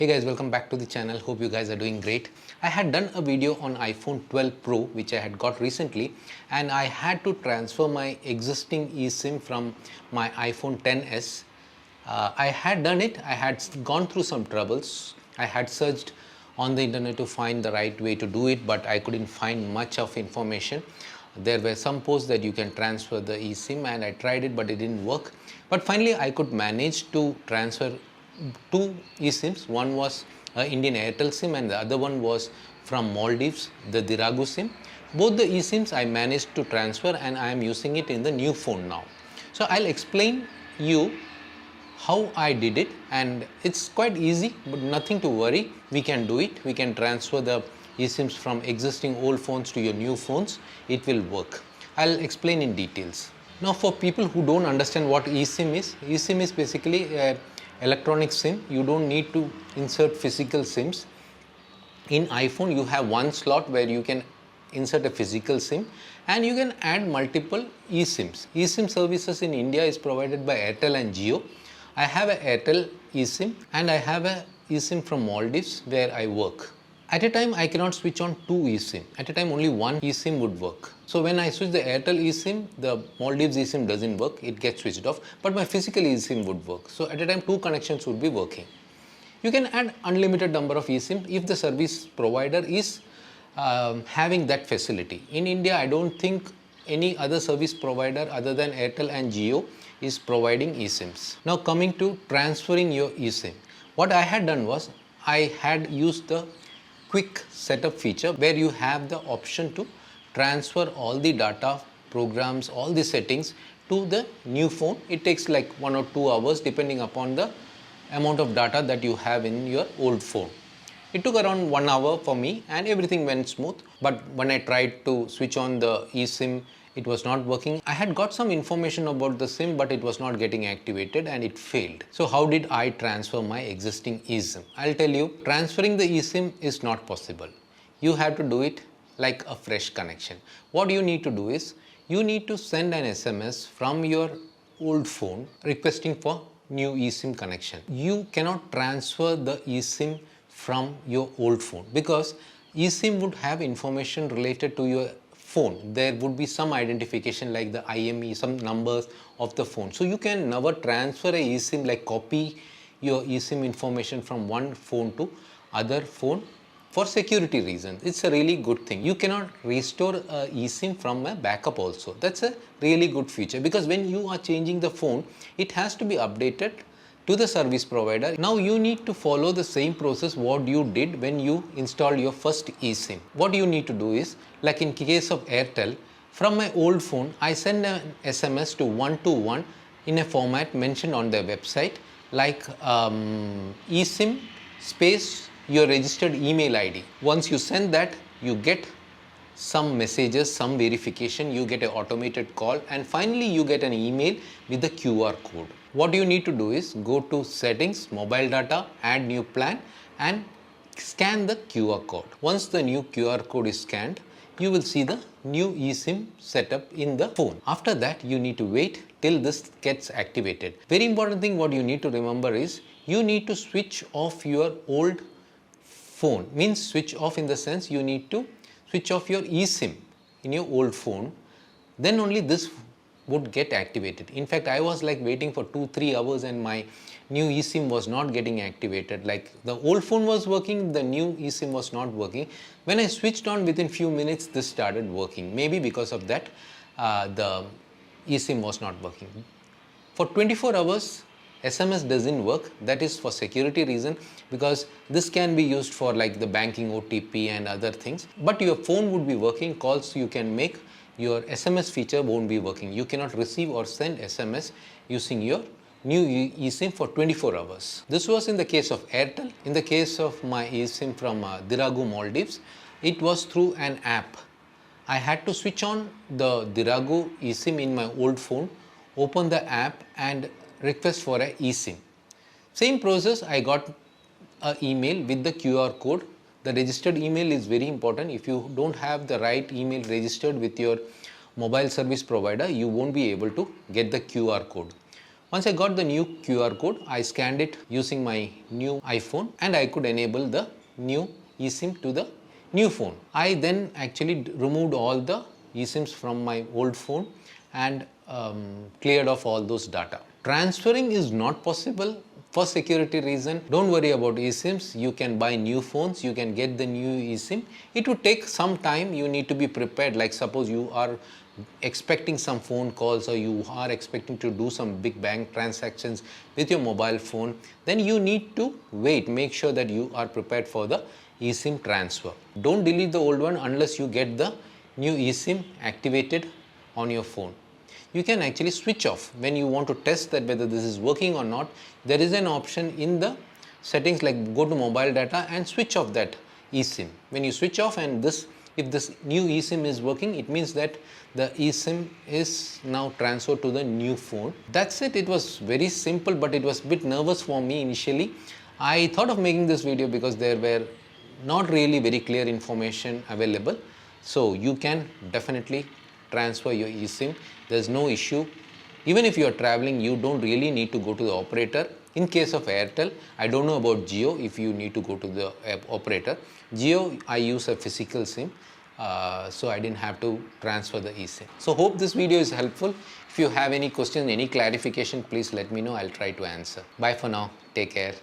Hey guys, welcome back to the channel. Hope you guys are doing great. I had done a video on iPhone 12 Pro which I had got recently, and I had to transfer my existing eSIM from my iPhone 10s. I had done it. I had gone through some troubles. I had searched on the internet to find the right way to do it, but I couldn't find much of information. There were some posts that you can transfer the eSIM, and I tried it but it didn't work. But finally I could manage to transfer two eSIMs. One was Indian Airtel SIM and the other one was from Maldives, the Diragu SIM. Both the eSIMs I managed to transfer, and I am using it in the new phone now. So I'll explain you how I did it, and it's quite easy, but nothing to worry. We can do it. We can transfer the eSIMs from existing old phones to your new phones. It will work. I'll explain in details. Now, for people who don't understand what eSIM is basically a electronic SIM. You don't need to insert physical SIMs. In iPhone, you have one slot where you can insert a physical SIM, and you can add multiple eSIMs. eSIM services in India is provided by Airtel and Jio. I have a Airtel eSIM and I have a eSIM from Maldives where I work. At a time, I cannot switch on two eSIM. At a time, only one eSIM would work. So when I switch the Airtel eSIM, the Maldives eSIM doesn't work. It gets switched off, but my physical eSIM would work. So at a time, two connections would be working. You can add unlimited number of eSIM if the service provider is having that facility. In India, I don't think any other service provider other than Airtel and Jio is providing eSIMs. Now coming to transferring your eSIM. What I had done was I had used the quick setup feature where you have the option to transfer all the data, programs, all the settings to the new phone. It takes like 1 or 2 hours depending upon the amount of data that you have in your old phone. It took around 1 hour for me and everything went smooth, but when I tried to switch on the eSIM, it was not working. I had got some information about the SIM, but it was not getting activated and it failed. So how did I transfer my existing eSIM? I'll tell you, transferring the eSIM is not possible. You have to do it like a fresh connection. What you need to do is, you need to send an SMS from your old phone requesting for new eSIM connection. You cannot transfer the eSIM from your old phone because eSIM would have information related to your phone. There would be some identification like the IME, some numbers of the phone. So you can never transfer a eSIM, like copy your eSIM information from one phone to other phone for security reasons. It's a really good thing. You cannot restore a eSIM from a backup also. That's a really good feature because when you are changing the phone, it has to be updated to the service provider. Now you need to follow the same process what you did when you installed your first eSIM. What you need to do is, like in case of Airtel, from my old phone, I send an SMS to 121 in a format mentioned on their website, like eSIM space your registered email ID. Once you send that, you get some messages, some verification, you get an automated call, and finally you get an email with the QR code. What you need to do is go to settings, mobile data, add new plan and scan the QR code. Once the new QR code is scanned, you will see the new eSIM setup in the phone. After that, you need to wait till this gets activated. Very important thing what you need to remember is, you need to switch off your old phone. Means switch off in the sense you need to switch off your eSIM in your old phone, then only this would get activated. In fact, I was like waiting for 2-3 hours and my new eSIM was not getting activated. Like the old phone was working, the new eSIM was not working. When I switched on, within few minutes this started working. Maybe because of that the eSIM was not working. For 24 hours SMS doesn't work. That is for security reason, because this can be used for like the banking OTP and other things. But your phone would be working, calls you can make, your SMS feature won't be working. You cannot receive or send SMS using your new eSIM for 24 hours. This was in the case of Airtel. In the case of my eSIM from Diragu Maldives, it was through an app. I had to switch on the Diragu eSIM in my old phone, open the app and request for a eSIM. Same process, I got an email with the QR code. The registered email is very important. If you don't have the right email registered with your mobile service provider, you won't be able to get the QR code. Once I got the new QR code, I scanned it using my new iPhone and I could enable the new eSIM to the new phone. I then actually removed all the eSIMs from my old phone and cleared off all those data. Transferring is not possible for security reason. Don't worry about eSIMs. You can buy new phones, you can get the new eSIM. It would take some time. You need to be prepared. Like suppose you are expecting some phone calls or you are expecting to do some big bank transactions with your mobile phone, then you need to wait. Make sure that you are prepared for the eSIM transfer. Don't delete the old one unless you get the new eSIM activated on your phone. You can actually switch off when you want to test that whether this is working or not. There is an option in the settings, like go to mobile data and switch off that eSIM. When you switch off and if this new eSIM is working, it means that the eSIM is now transferred to the new phone. That's it. It was very simple, but it was a bit nervous for me initially. I thought of making this video because there were not really very clear information available. So you can definitely transfer your eSIM. There's no issue. Even if you are traveling, you don't really need to go to the operator. In case of Airtel, I don't know about Jio if you need to go to the operator. Jio, I use a physical SIM, so I didn't have to transfer the eSIM. So hope this video is helpful. If you have any questions, any clarification, please let me know. I'll try to answer. Bye for now. Take care.